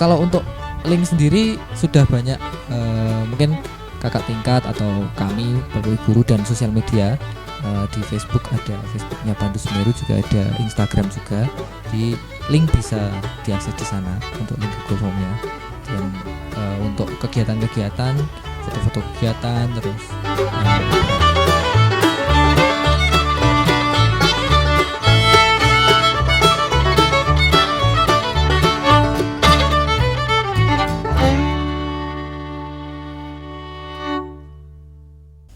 Kalau untuk link sendiri sudah banyak, mungkin kakak tingkat atau kami Bapak Guru dan sosial media. Di Facebook ada Facebooknya Pandu Semeru, juga ada Instagram juga. Di link bisa diakses di sana untuk link Google Form-nya. Dan untuk kegiatan-kegiatan, foto-foto kegiatan, terus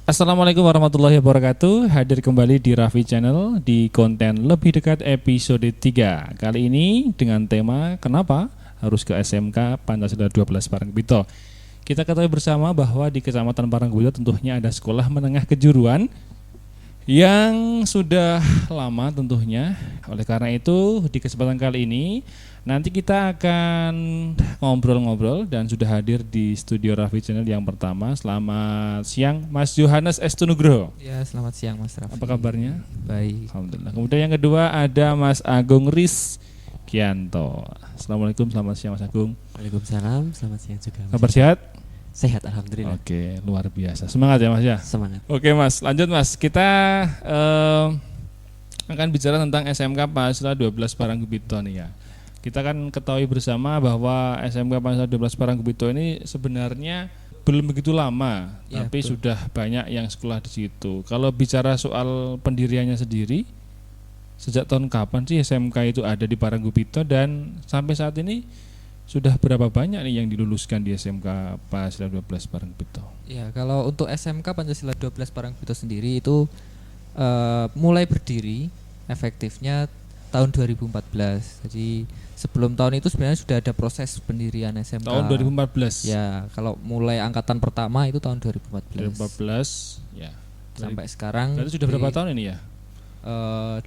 Assalamualaikum warahmatullahi wabarakatuh. Hadir kembali di Raffi Channel di konten Lebih Dekat episode 3. Kali ini dengan tema kenapa harus ke SMK Pancasila 12 Parangkubuto. Kita ketahui bersama bahwa di Kecamatan Parangkubuto tentunya ada sekolah menengah kejuruan yang sudah lama tentunya. Oleh karena itu di kesempatan kali ini nanti kita akan ngobrol-ngobrol dan sudah hadir di studio Raffi Channel yang pertama. Selamat siang Mas Yohanes Estu Nugroho. ya, selamat siang Mas Raffi. Apa kabarnya? Baik. Alhamdulillah. Kemudian yang kedua ada Mas Agung Rizkianto. Assalamualaikum, selamat siang Mas Agung. Waalaikumsalam, selamat siang juga Mas. Kabar sehat? Sehat alhamdulillah. Oke, luar biasa. Semangat ya Mas ya. Semangat. Oke Mas, lanjut Mas. Kita akan bicara tentang SMK Pancasila 12 Parangkubuto nih ya. Kita kan ketahui bersama bahwa SMK Pancasila 12 Parangkubuto ini sebenarnya belum begitu lama, Ya, tapi betul. sudah banyak yang sekolah di situ. Kalau bicara soal pendiriannya sendiri, sejak tahun kapan sih SMK itu ada di Parangkubuto dan sampai saat ini sudah berapa banyak nih yang diluluskan di SMK Pancasila 12 Parangkubuto? Ya, kalau untuk SMK Pancasila 12 Parangkubuto sendiri itu mulai berdiri efektifnya tahun 2014. Jadi sebelum tahun itu sebenarnya sudah ada proses pendirian SMK. Tahun 2014. Ya, kalau mulai angkatan pertama itu tahun 2014. 2014 ya. Sampai sekarang. Berarti sudah berapa tahun ini ya? 15,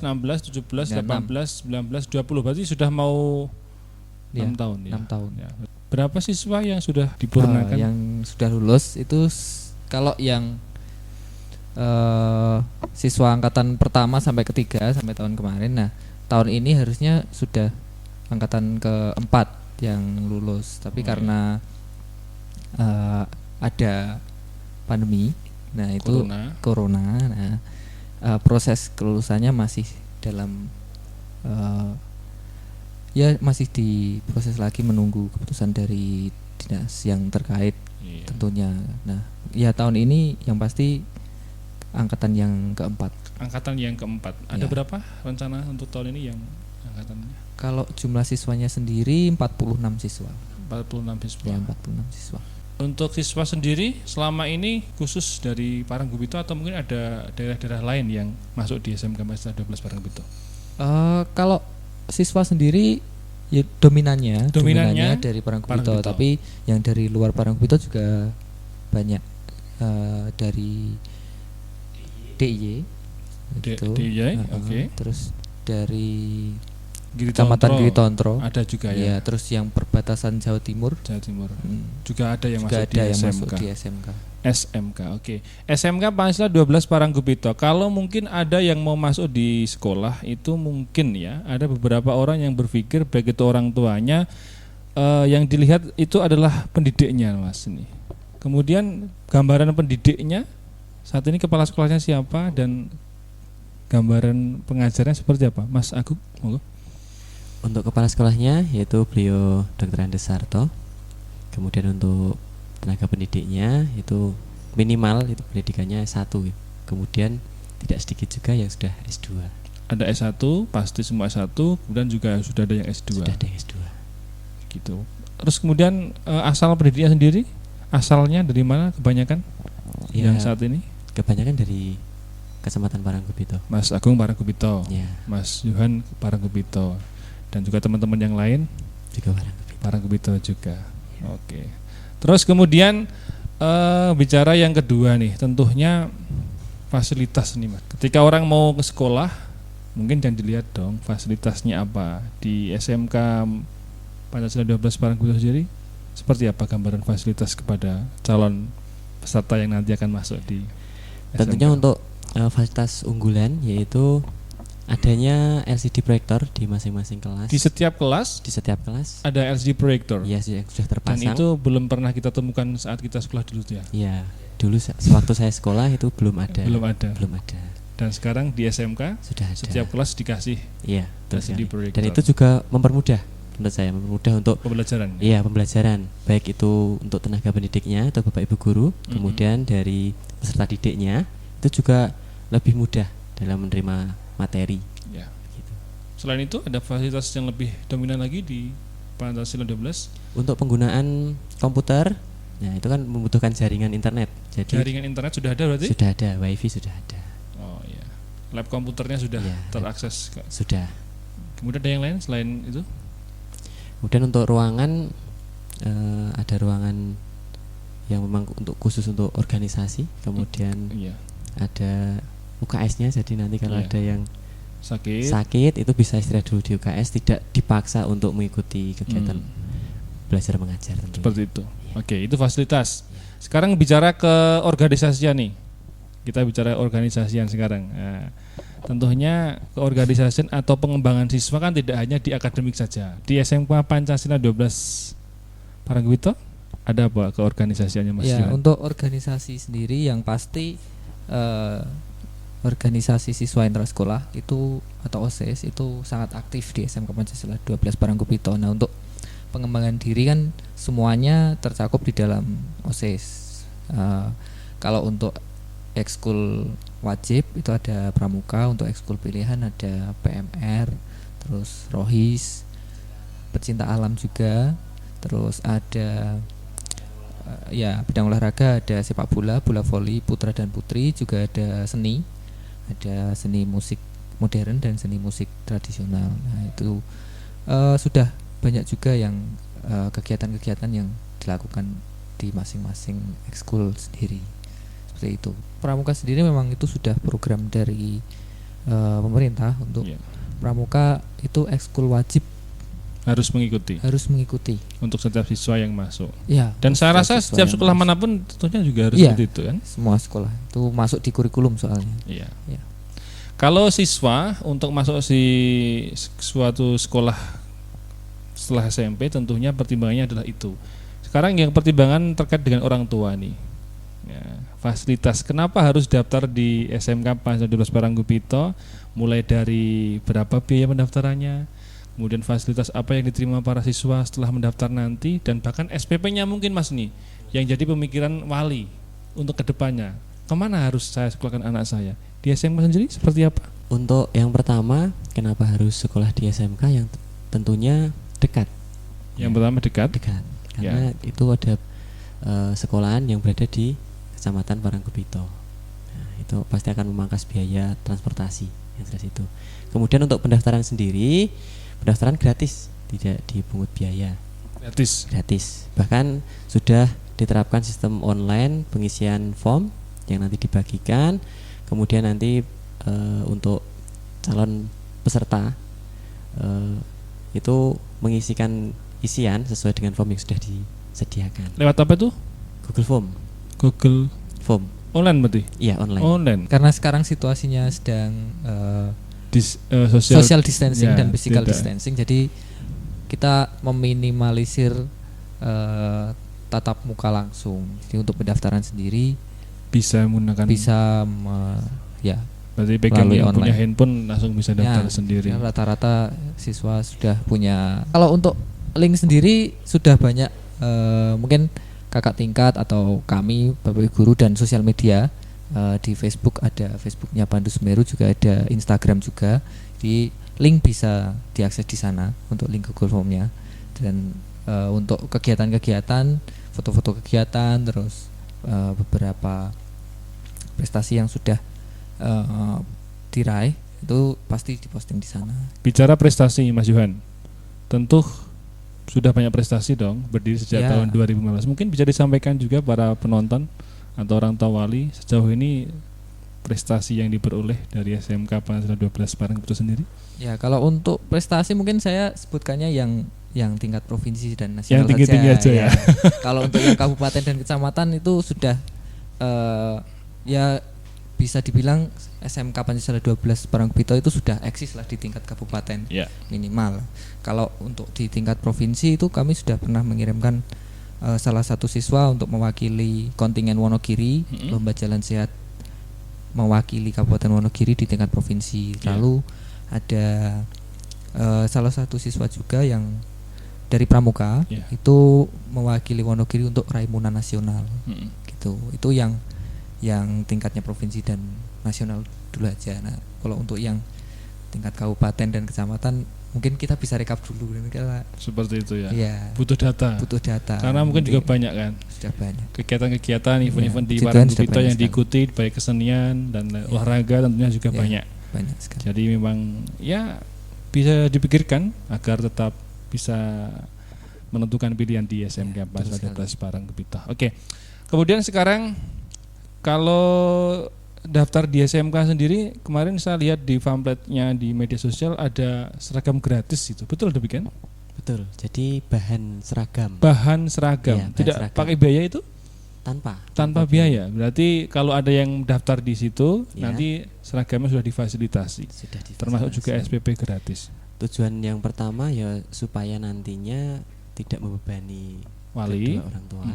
16, 17, Ya, 18, 19, 20. Berarti sudah mau 6 ya, tahun ya. 6 tahun. Ya. Berapa siswa yang sudah dipurnakan? Yang sudah lulus itu kalau yang siswa angkatan pertama sampai ketiga sampai tahun kemarin. Nah, tahun ini harusnya sudah angkatan keempat yang lulus. Tapi karena ada pandemi, nah itu corona. Nah, proses kelulusannya masih dalam ya masih diproses lagi, menunggu keputusan dari dinas yang terkait. Iya. Tentunya. Nah, ya tahun ini yang pasti angkatan yang keempat. Angkatan yang keempat. Ada Ya. berapa rencana untuk tahun ini yang angkatannya? Kalau jumlah siswanya sendiri 46 siswa. 46 siswa. Ya, 46 siswa. Untuk siswa sendiri selama ini khusus dari Parangkubuto atau mungkin ada daerah-daerah lain yang masuk di SMK Pancasila 12 Parangkubuto? Kalau siswa sendiri ya dominannya dari Parangkubuto, Parangkubuto. tapi yang dari luar Parangkubuto juga banyak, dari DIY itu. DIY, oke. Terus dari Giri Kecamatan Tontro Giri Tontro. ada juga Ya, ya. terus yang perbatasan Jawa Timur Jawa Timur. hmm, Juga ada yang juga masuk ada di yang SMK. masuk di SMK. SMK, oke. SMK Pancasila 12 Parangkubuto. Kalau mungkin ada yang mau masuk di sekolah itu mungkin ya, ada beberapa orang yang berpikir baik itu orang tuanya yang dilihat itu adalah pendidiknya, Mas ini. Kemudian gambaran pendidiknya saat ini kepala sekolahnya siapa dan gambaran pengajarnya seperti apa, Mas Agung? Monggo. Untuk kepala sekolahnya yaitu beliau Dr. Andes Sarto. Kemudian untuk tenaga pendidiknya itu minimal itu pendidikannya S1. Kemudian tidak sedikit juga yang sudah S2. Ada S1, pasti semua S1, kemudian juga sudah ada yang S2. Sudah ada yang S2. Gitu. Terus kemudian asal pendidiknya sendiri, asalnya dari mana kebanyakan Ya, yang saat ini? kebanyakan dari Kecamatan Parangkubuto. Mas Agung Parangkubuto, Ya, Mas Yohan Parangkubuto, dan juga teman-teman yang lain juga Parangkubuto. Parangkubuto juga. Oke. Terus kemudian bicara yang kedua nih, tentunya fasilitas nih Mas. Ketika orang mau ke sekolah, mungkin yang dilihat dong fasilitasnya apa di SMK Pancasila 12 Parangkubuto sendiri. Seperti apa gambaran fasilitas kepada calon peserta yang nanti akan masuk di SMK? Tentunya untuk fasilitas unggulan yaitu Adanya LCD proyektor di masing-masing kelas. Di setiap kelas Di setiap kelas. ada LCD proyektor. Iya, yang sudah Dan terpasang. itu belum pernah kita temukan saat kita sekolah dulu tuh ya. Iya, dulu sewaktu saya sekolah itu belum ada. Belum ada. Belum ada. Dan sekarang di SMK Sudah ada. setiap kelas dikasih Iya, betul LCD sekali. proyektor. Dan itu juga mempermudah menurut saya, mempermudah untuk pembelajaran. iya pembelajaran, baik itu untuk tenaga pendidiknya atau Bapak Ibu guru, kemudian dari peserta didiknya itu juga lebih mudah dalam menerima materi. Ya. Gitu. Selain itu ada fasilitas yang lebih dominan lagi di Pancasila 12. Untuk penggunaan komputer, nah itu kan membutuhkan jaringan internet. Jadi Jaringan internet sudah ada berarti? sudah ada, wifi sudah ada, Oh iya. Lab komputernya sudah Iya, terakses. sudah. Kemudian ada yang lain selain itu? Kemudian untuk ruangan ada ruangan yang memang khusus untuk organisasi, kemudian Iya. ada UKS-nya, jadi nanti kalau Iya. ada yang Sakit. sakit itu bisa istirahat dulu di UKS, tidak dipaksa untuk mengikuti kegiatan belajar mengajar tentunya. Seperti itu. Oke, itu fasilitas. Sekarang bicara ke organisasian nih. Kita bicara organisasian sekarang. Nah, tentunya keorganisasian atau pengembangan siswa kan tidak hanya di akademik saja. Di SMK Pancasila 12 Parangkuwito ada apa keorganisasiannya Mas Ya, Johan? untuk organisasi sendiri yang pasti organisasi siswa intrasekolah itu atau OSIS itu sangat aktif di SMK Pancasila 12 Parangkuwito. Nah, untuk pengembangan diri kan semuanya tercakup di dalam OSIS. Kalau untuk ekskul wajib itu ada pramuka, untuk ekskul pilihan ada PMR, terus rohis, pecinta alam juga, terus ada ya bidang olahraga ada sepak bola, bola voli putra dan putri, juga ada seni musik modern dan seni musik tradisional. Nah itu sudah banyak juga yang kegiatan-kegiatan yang dilakukan di masing-masing ekskul sendiri. Seperti itu. Pramuka sendiri memang itu sudah program dari pemerintah untuk pramuka itu ekskul wajib harus mengikuti untuk setiap siswa yang masuk. Ya. Dan saya rasa setiap sekolah manapun tentunya juga harus seperti itu kan. Semua sekolah itu masuk di kurikulum soalnya. Iya. Ya. Kalau siswa untuk masuk di suatu sekolah setelah SMP tentunya pertimbangannya adalah itu. Sekarang yang pertimbangan terkait dengan orang tua nih. Ya, fasilitas. Kenapa harus daftar di SMK Pancasila 12 Parangkuwito? Mulai dari berapa biaya pendaftarannya? Kemudian fasilitas apa yang diterima para siswa setelah mendaftar nanti, dan bahkan SPP-nya mungkin Mas nih yang jadi pemikiran wali untuk kedepannya. Kemana harus saya sekolahkan anak saya? Di SMK sendiri seperti apa? Untuk yang pertama, kenapa harus sekolah di SMK yang tentunya dekat? Yang pertama dekat. Karena itu ada sekolahan yang berada di Kecamatan Parangkuwito. Nah, itu pasti akan memangkas biaya transportasi yang jelas itu. Kemudian untuk pendaftaran sendiri, pendaftaran gratis, tidak dipungut biaya. Gratis. Bahkan sudah diterapkan sistem online pengisian form yang nanti dibagikan. Kemudian nanti untuk calon peserta itu mengisikan isian sesuai dengan form yang sudah disediakan. Lewat apa tuh? Google Form. Online berarti? Iya, online. Karena sekarang situasinya sedang social distancing dan physical tidak. distancing, jadi kita meminimalisir tatap muka langsung. Jadi untuk pendaftaran sendiri bisa menggunakan berarti pegang yang online. punya handphone langsung bisa daftar sendiri. Ya, rata-rata siswa sudah punya. Kalau untuk link sendiri sudah banyak, mungkin kakak tingkat atau kami Bapak Ibu guru dan sosial media, di Facebook ada Facebooknya Pandu Semeru, juga ada Instagram juga. Di link bisa diakses di sana untuk link Google Form-nya. Dan untuk kegiatan-kegiatan, foto-foto kegiatan, terus beberapa prestasi yang sudah diraih itu pasti diposting di sana. Bicara prestasi Mas Johan, tentu sudah banyak prestasi dong, berdiri sejak tahun 2015. Mungkin bisa disampaikan juga para penonton atau orang tua wali sejauh ini prestasi yang diperoleh dari SMK Pancasila 12 Parangkuwito sendiri. Ya, kalau untuk prestasi mungkin saya sebutkannya yang tingkat provinsi dan nasional yang tinggi-tinggi aja ya. Kalau untuk yang kabupaten dan kecamatan itu sudah ya bisa dibilang SMK Pancasila 12 Parangkubito itu sudah eksis lah di tingkat kabupaten minimal. Kalau untuk di tingkat provinsi itu kami sudah pernah mengirimkan salah satu siswa untuk mewakili kontingen Wonogiri, lomba jalan sehat mewakili Kabupaten Wonogiri di tingkat provinsi. Lalu ada salah satu siswa juga yang dari Pramuka itu mewakili Wonogiri untuk Raimunan Nasional. Gitu. Itu yang tingkatnya provinsi dan nasional dulu aja. Nah, kalau untuk yang tingkat kabupaten dan kecamatan mungkin kita bisa rekap dulu. Seperti itu ya. Iya. Butuh data. Karena mungkin juga banyak kan. Sudah banyak. Kegiatan-kegiatan, event-event di Parangkubito yang diikuti baik kesenian dan olahraga tentunya juga banyak. Banyak sekali. Jadi memang ya bisa dipikirkan agar tetap bisa menentukan pilihan di SMK Pancasila 12 Parangkubito. Oke. Kemudian sekarang kalau daftar di SMK sendiri, kemarin saya lihat di pamfletnya di media sosial ada seragam gratis itu. Betul demikian? Betul. Jadi bahan seragam. Ya, tidak seragam. Pakai biaya itu? Tanpa biaya. Berarti kalau ada yang daftar di situ, nanti seragamnya sudah difasilitasi. Termasuk juga SPP gratis. Tujuan yang pertama ya supaya nantinya tidak membebani wali, kedua orang tua.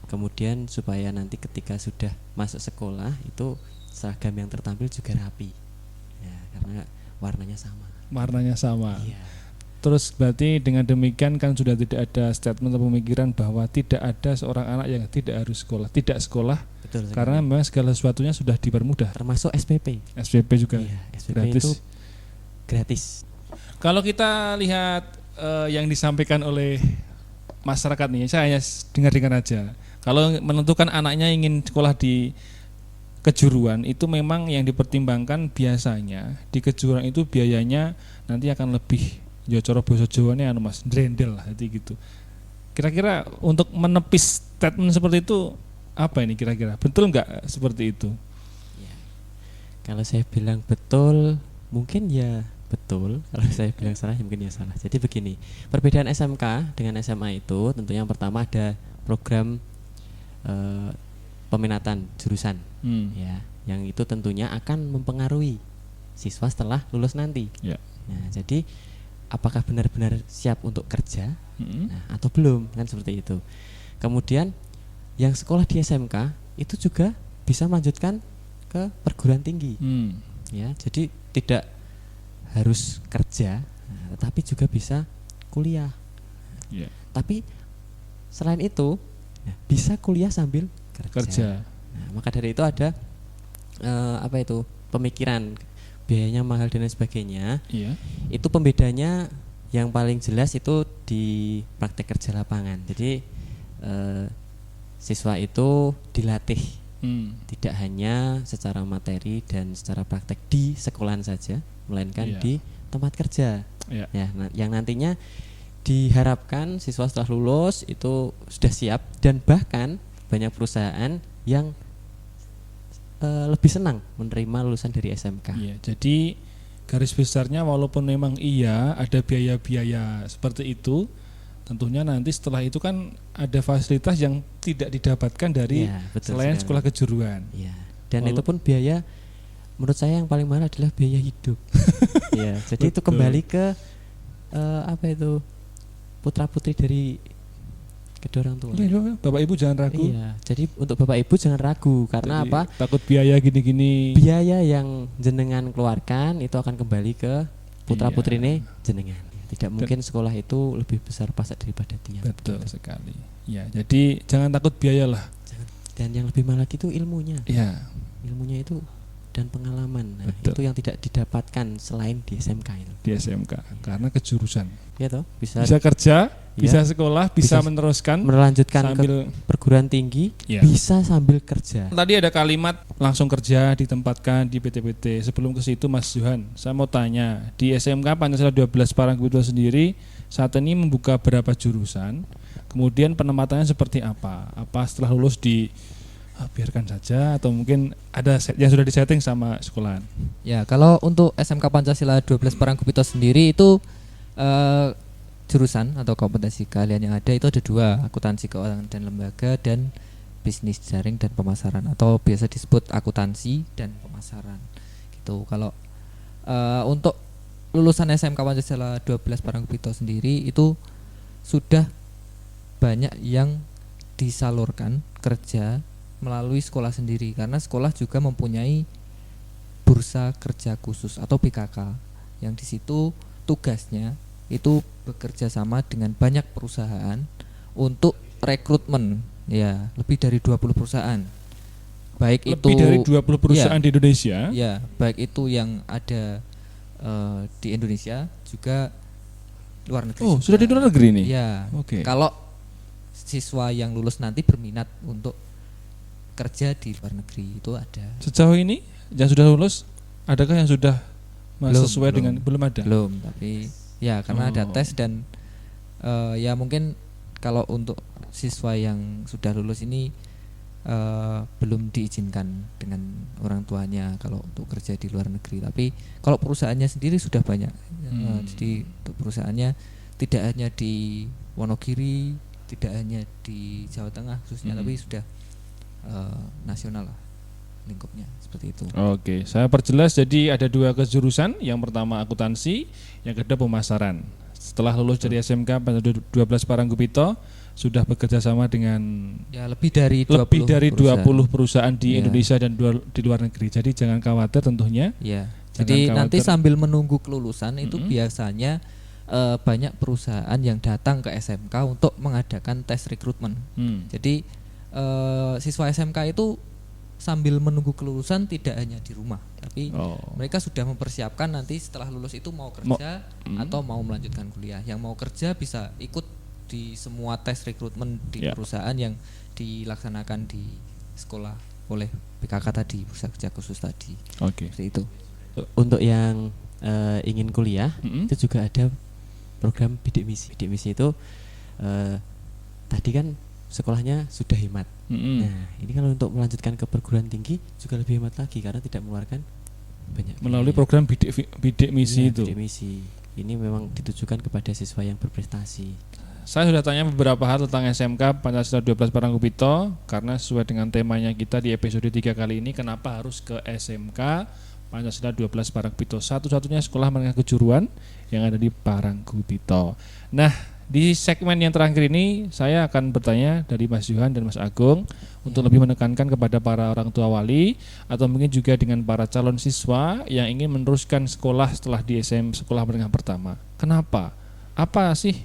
Kemudian supaya nanti ketika sudah masuk sekolah itu seragam yang tertampil juga rapi. Ya, karena warnanya sama. Iya. Terus berarti dengan demikian kan sudah tidak ada statement atau pemikiran bahwa tidak ada seorang anak yang tidak harus sekolah, tidak sekolah. Betul, karena memang segala sesuatunya sudah dipermudah. Termasuk SPP. SPP juga. Iya, SPP gratis. Itu gratis. Kalau kita lihat yang disampaikan oleh masyarakat nih, saya hanya dengar-dengar aja. Kalau menentukan anaknya ingin sekolah di kejuruan itu memang yang dipertimbangkan biasanya di kejuruan itu biayanya nanti akan lebih cara basa Jawane Mas drendel lah gitu. Kira-kira untuk menepis statement seperti itu apa ini kira-kira? Betul enggak seperti itu? Ya. Kalau saya bilang betul, mungkin ya betul. Kalau saya bilang salah ya mungkin ya salah. Jadi begini, perbedaan SMK dengan SMA itu tentunya yang pertama ada program peminatan jurusan, ya, yang itu tentunya akan mempengaruhi siswa setelah lulus nanti. Nah, jadi apakah benar-benar siap untuk kerja, atau belum, kan seperti itu. Kemudian yang sekolah di SMK itu juga bisa melanjutkan ke perguruan tinggi, ya, jadi tidak harus kerja, tetapi juga bisa kuliah. Tapi selain itu bisa kuliah sambil kerja. Nah, maka dari itu ada pemikiran biayanya mahal dan lain sebagainya. Itu pembedanya yang paling jelas itu di praktek kerja lapangan. Jadi siswa itu dilatih tidak hanya secara materi dan secara praktek di sekolahan saja, melainkan di tempat kerja. Ya, yang nantinya diharapkan siswa setelah lulus itu sudah siap dan bahkan banyak perusahaan yang lebih senang menerima lulusan dari SMK. Jadi garis besarnya walaupun memang ada biaya-biaya seperti itu, tentunya nanti setelah itu kan ada fasilitas yang tidak didapatkan dari selain sekolah kejuruan. Dan itu pun biaya menurut saya yang paling mahal adalah biaya hidup. Jadi itu kembali ke putra-putri dari kedua orang tua. Bapak Ibu jangan ragu. Jadi untuk Bapak Ibu jangan ragu karena jadi, takut biaya gini-gini. Biaya yang jenengan keluarkan itu akan kembali ke putra-putri ini jenengan. Tidak mungkin sekolah itu lebih besar pasak daripada dia. Betul sekali. Ya, jadi jangan takut biaya lah. Dan yang lebih mahal lagi itu ilmunya. Ilmunya itu dan pengalaman. Nah, itu yang tidak didapatkan selain di SMK itu. Di SMK karena kejurusan. Bisa ya, kerja, bisa sekolah, bisa meneruskan, melanjutkan sambil ke perguruan tinggi, bisa sambil kerja. Tadi ada kalimat langsung kerja ditempatkan di PT-PT. Sebelum ke situ Mas Johan, saya mau tanya, di SMK Pancasila 12 Parangkubito sendiri saat ini membuka berapa jurusan? Kemudian penempatannya seperti apa? Apa setelah lulus biarkan saja atau mungkin ada yang sudah disetting sama sekolahan? Ya, kalau untuk SMK Pancasila 12 Parangkubito sendiri itu jurusan atau kompetensi kalian yang ada itu ada 2, akuntansi keuangan dan lembaga dan bisnis jaring dan pemasaran atau biasa disebut akuntansi dan pemasaran gitu. Kalau untuk lulusan SMK Pancasila 12 Parangkubito sendiri itu sudah banyak yang disalurkan kerja melalui sekolah sendiri, karena sekolah juga mempunyai bursa kerja khusus atau BKK yang di situ tugasnya itu bekerja sama dengan banyak perusahaan untuk rekrutmen, ya lebih dari 20 perusahaan. Baik Lebih itu dari 20 perusahaan ya, di Indonesia. ya, baik itu yang ada di Indonesia juga luar negeri. Oh, sudah di luar negeri nih. Ya. Oke. Kalau siswa yang lulus nanti berminat untuk kerja di luar negeri itu ada. Sejauh ini yang sudah lulus, adakah yang sudah sesuai Belum. dengan belum ada? Belum, tapi ya karena ada Oh. tes dan ya mungkin kalau untuk siswa yang sudah lulus ini belum diizinkan dengan orang tuanya kalau untuk kerja di luar negeri. Tapi kalau perusahaannya sendiri sudah banyak. Jadi untuk perusahaannya tidak hanya di Wonogiri, tidak hanya di Jawa Tengah khususnya, tapi sudah nasional lah lingkupnya seperti itu. Oke, saya perjelas. Jadi ada 2 kejurusan. Yang pertama akuntansi, yang kedua pemasaran. Setelah lulus dari SMK 12 Parangkubito, sudah bekerja sama dengan Ya lebih dari 20 perusahaan di Ya. Indonesia dan di luar negeri. Jadi jangan khawatir tentunya. Ya. Jangan Jadi nanti khawatir. sambil menunggu kelulusan itu biasanya banyak perusahaan yang datang ke SMK untuk mengadakan tes rekrutmen. Jadi siswa SMK itu sambil menunggu kelulusan tidak hanya di rumah, tapi mereka sudah mempersiapkan nanti setelah lulus itu mau kerja atau mau melanjutkan kuliah. Yang mau kerja bisa ikut di semua tes rekrutmen di perusahaan yang dilaksanakan di sekolah oleh BKK tadi, bursa kerja khusus tadi. Oke. Seperti itu. Untuk yang ingin kuliah itu juga ada program bidik misi. Bidik misi itu tadi kan sekolahnya sudah hemat. Nah, ini kalau untuk melanjutkan ke perguruan tinggi juga lebih hemat lagi karena tidak mengeluarkan banyak Melalui biaya. program bidik misi Iya, itu. bidik misi. Ini memang ditujukan kepada siswa yang berprestasi. Saya sudah tanya beberapa hal tentang SMK Pancasila 12 Parangkubito karena sesuai dengan temanya kita di episode 3 kali ini, kenapa harus ke SMK Pancasila 12 Parangkubito, satu-satunya sekolah menengah kejuruan yang ada di Parangkubito. Nah, di segmen yang terakhir ini saya akan bertanya dari Mas Johan dan Mas Agung untuk lebih menekankan kepada para orang tua wali atau mungkin juga dengan para calon siswa yang ingin meneruskan sekolah setelah di sekolah menengah pertama. Kenapa? Apa sih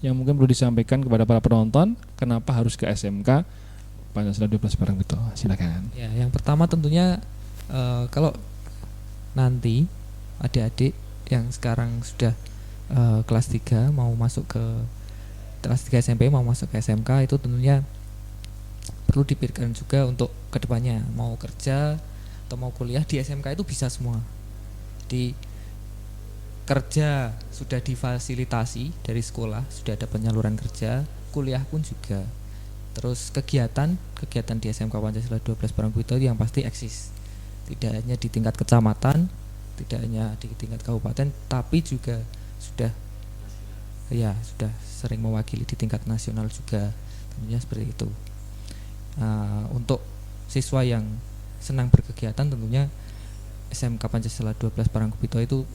yang mungkin perlu disampaikan kepada para penonton? Kenapa harus ke SMK Pancasila 12 Parangkubito? Silakan. Ya, yang pertama tentunya kalau nanti adik-adik yang sekarang sudah kelas 3 mau masuk ke kelas 3 SMP mau masuk ke SMK itu tentunya perlu dipikirkan juga untuk kedepannya mau kerja atau mau kuliah di SMK itu bisa semua. Jadi kerja sudah difasilitasi dari sekolah, sudah ada penyaluran kerja, kuliah pun juga. Terus kegiatan di SMK Pancasila 12 Parangkubito yang pasti eksis. Tidak hanya di tingkat kecamatan, tidak hanya di tingkat kabupaten, tapi juga sudah sering mewakili di tingkat nasional juga, tentunya seperti itu. Untuk siswa yang senang berkegiatan tentunya SMK Pancasila 12 Parangkubito itu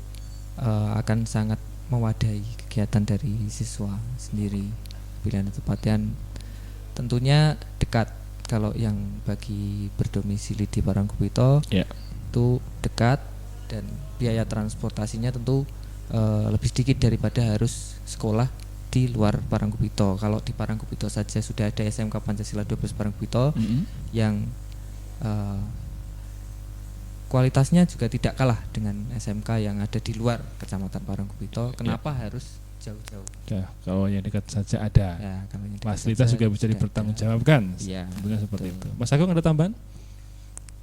akan sangat mewadahi kegiatan dari siswa sendiri. Pilihan tempat yang tentunya dekat. Kalau yang bagi berdomisili di Parangkubito itu dekat dan biaya transportasinya tentu lebih sedikit daripada harus sekolah di luar Parangkubito. Kalau di Parangkubito saja sudah ada SMK Pancasila 12 Parangkubito yang kualitasnya juga tidak kalah dengan SMK yang ada di luar Kecamatan Parangkubito. Kenapa harus jauh-jauh? Ya, kalau yang dekat saja ada. Ya, kalau yang dekat Fasilitas saja juga bisa sudah dipertanggungjawabkan. Iya, Tentunya seperti betul. itu. Mas Agung ada tambahan?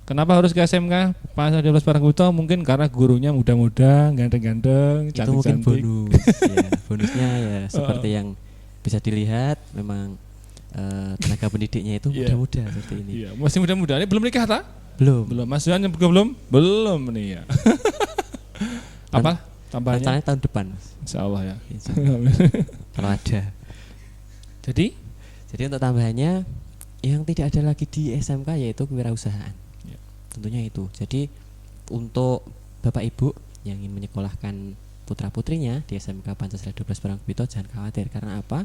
Kenapa harus ke SMK Pancasila 12 Parangkubito? Mungkin karena gurunya muda-muda, ganteng-ganteng, Itu mungkin cantik-cantik. bonus. Ya, bonusnya ya seperti yang bisa dilihat memang tenaga pendidiknya itu muda-muda seperti ini. Iya, masih muda-muda. Ini belum nikah tak? Belum. Belum. Mas Johan yang belum? Belum nih ya. Apa tambahannya? Rencananya tahun depan, Mas. Insya Allah ya. Insya Allah. Kalau ada. Jadi Jadi untuk tambahannya yang tidak ada lagi di SMK yaitu kewirausahaan. Ya. Tentunya itu. Jadi untuk Bapak Ibu yang ingin menyekolahkan putra-putrinya di SMK Pancasila 12 Parangkubito jangan khawatir, karena apa?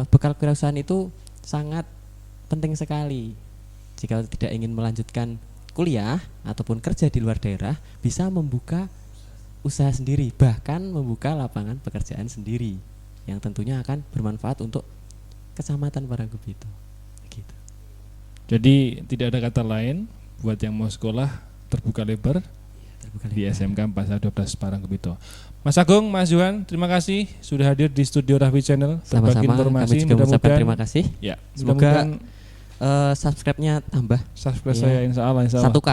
Bekal kewirausahaan itu sangat penting sekali. Jika tidak ingin melanjutkan kuliah ataupun kerja di luar daerah, bisa membuka usaha sendiri, bahkan membuka lapangan pekerjaan sendiri yang tentunya akan bermanfaat untuk Kecamatan Parangkubito. Gitu. Jadi tidak ada kata lain buat yang mau sekolah terbuka lebar di SMK Pancasila 12 Parangkubito. Mas Agung, Mas Johan, terima kasih sudah hadir di studio Raffi Channel berbagi Sama-sama, informasi. kami juga mengucapkan terima kasih. Ya, Semoga subscribe-nya tambah. Subscribe Ya. saya insya Allah. 1K.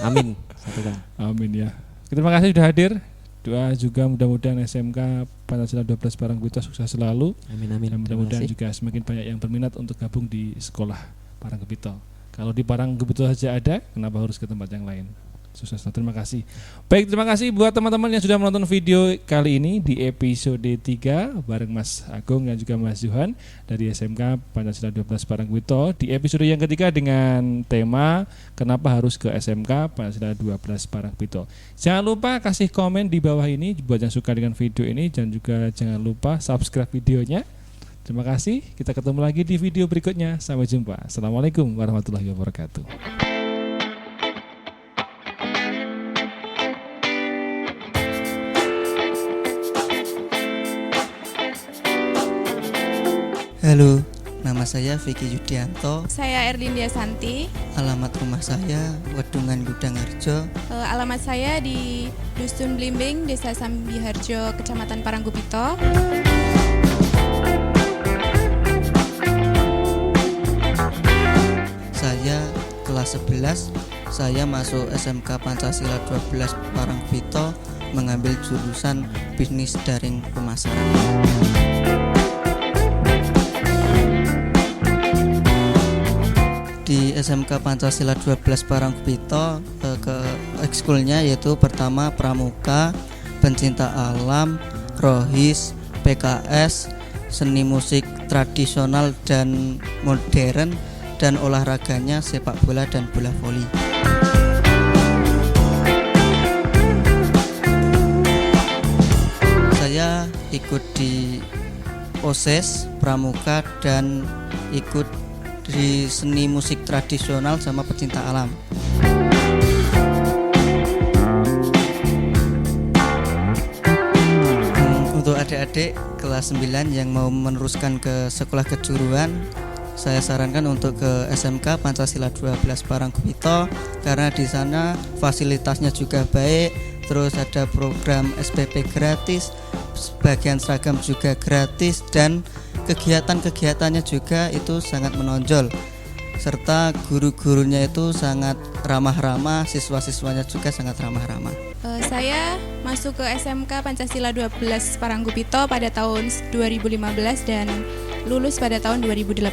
Amin. 1K. Amin ya. Terima kasih sudah hadir. Doa juga mudah-mudahan SMK Pancasila 12 Parangkubito sukses selalu. Amin. Dan mudah-mudahan Terima kasih. juga semakin banyak yang berminat untuk gabung di sekolah Parangkubito. Kalau di Parangkubito saja ada, kenapa harus ke tempat yang lain? Sukses. Terima kasih. Baik, terima kasih buat teman-teman yang sudah menonton video kali ini di episode 3 bareng Mas Agung dan juga Mas Johan dari SMK Pancasila 12 Parangkubito di episode yang ketiga dengan tema kenapa harus ke SMK Pancasila 12 Parangkubito. Jangan lupa kasih komen di bawah ini buat yang suka dengan video ini, dan juga jangan lupa subscribe videonya. Terima kasih. Kita ketemu lagi di video berikutnya. Sampai jumpa. Assalamualaikum warahmatullahi wabarakatuh. Halo, nama saya Vicky Yudianto. Saya Erlindia Santi. Alamat rumah saya Wedungan Gudangarjo. Alamat saya di Dusun Blimbing, Desa Sambiharjo, Kecamatan Parangkubito. Saya kelas 11. Saya masuk SMK Pancasila 12 Parangkubito mengambil jurusan Bisnis Daring Pemasaran. Di SMK Pancasila 12 Parangkubito ke ekskulnya yaitu pertama Pramuka, Pencinta Alam, Rohis, PKS, Seni Musik Tradisional dan Modern, dan olahraganya sepak bola dan bola voli. Saya ikut di OSIS, Pramuka, dan ikut di seni musik tradisional sama pecinta alam. Untuk adik-adik kelas 9 yang mau meneruskan ke sekolah kejuruan, saya sarankan untuk ke SMK Pancasila 12 Parangkubito karena di sana fasilitasnya juga baik, terus ada program SPP gratis, sebagian seragam juga gratis, dan kegiatan-kegiatannya juga itu sangat menonjol, serta guru-gurunya itu sangat ramah-ramah, siswa-siswanya juga sangat ramah-ramah. Saya masuk ke SMK Pancasila 12 Parangkubito pada tahun 2015 dan lulus pada tahun 2018.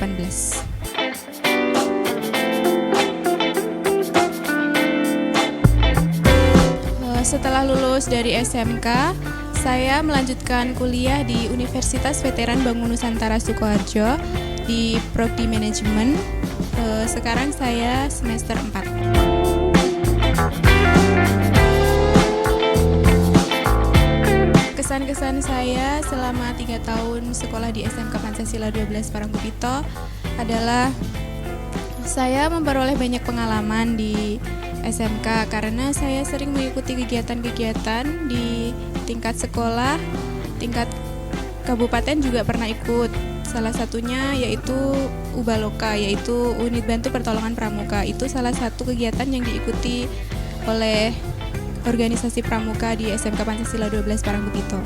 Setelah lulus dari SMK, saya melanjutkan kuliah di Universitas Veteran Bangun Nusantara Sukoharjo di Prodi Manajemen. Sekarang saya semester 4. Kesan-kesan saya selama 3 tahun sekolah di SMK Pancasila 12 Parangkubito adalah saya memperoleh banyak pengalaman di SMK karena saya sering mengikuti kegiatan-kegiatan di tingkat sekolah, tingkat kabupaten juga pernah ikut. Salah satunya yaitu Ubaloka, yaitu Unit Bantu Pertolongan Pramuka. Itu salah satu kegiatan yang diikuti oleh organisasi pramuka di SMK Pancasila 12 Parangkubito.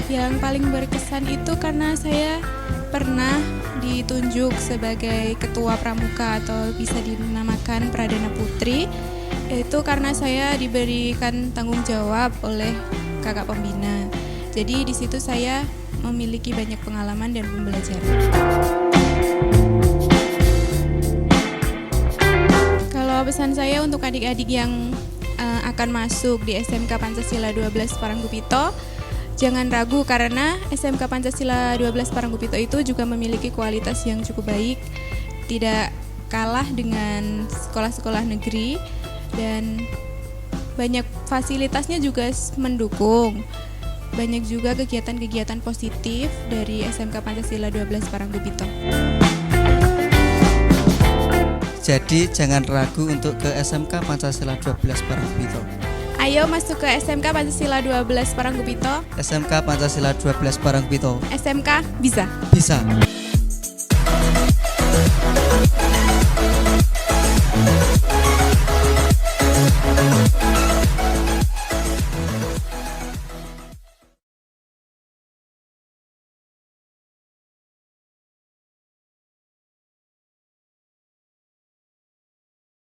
Yang paling berkesan itu karena saya pernah ditunjuk sebagai ketua pramuka atau bisa dinamakan Pradana Putri. Itu karena saya diberikan tanggung jawab oleh kakak pembina. Jadi di situ saya memiliki banyak pengalaman dan pembelajaran. Kalau pesan saya untuk adik-adik yang akan masuk di SMK Pancasila 12 Parangkubito, jangan ragu karena SMK Pancasila 12 Paranggupito itu juga memiliki kualitas yang cukup baik, tidak kalah dengan sekolah-sekolah negeri dan banyak fasilitasnya juga mendukung. Banyak juga kegiatan-kegiatan positif dari SMK Pancasila 12 Paranggupito. Jadi jangan ragu untuk ke SMK Pancasila 12 Paranggupito. Ayo masuk ke SMK Pancasila 12 Paranggupito. SMK Pancasila 12 Paranggupito. SMK bisa. Bisa.